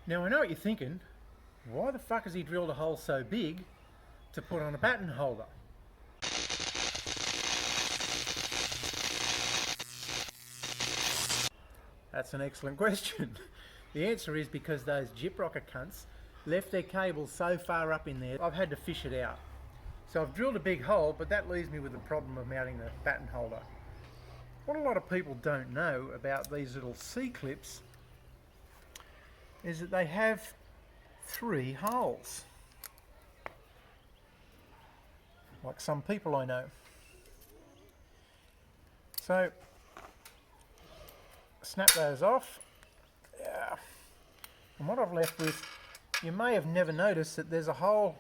Now I know what you're thinking, why the fuck has he drilled a hole so big to put on a batten holder? That's an excellent question. The answer is because those gyprocker cunts left their cables so far up in there, I've had to fish it out. So I've drilled a big hole, but that leaves me with the problem of mounting the batten holder. What a lot of people don't know about these little C-clips is that they have 3 holes. Like some people I know. So, snap those off. Yeah. And what I've left with, you may have never noticed that there's a hole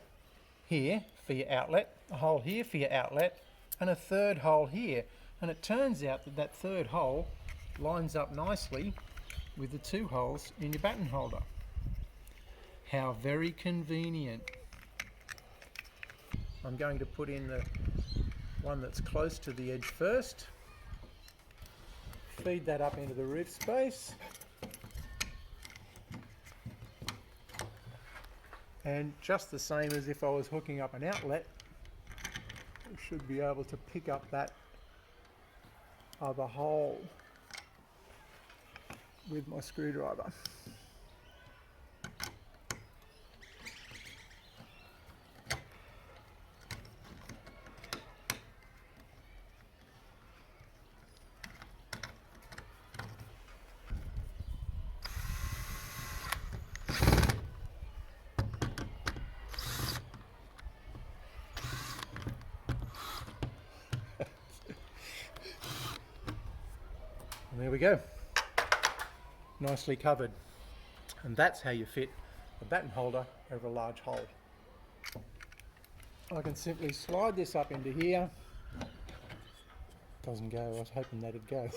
here for your outlet, a hole here for your outlet, and a third hole here. And it turns out that that third hole lines up nicely with the 2 holes in your batten holder. How very convenient. I'm going to put in the one that's close to the edge first. Feed that up into the roof space. And just the same as if I was hooking up an outlet, I should be able to pick up that other hole with my screwdriver. And there we go, nicely covered. And that's how you fit a batten holder over a large hole. I can simply slide this up into here. Doesn't go, I was hoping that'd go.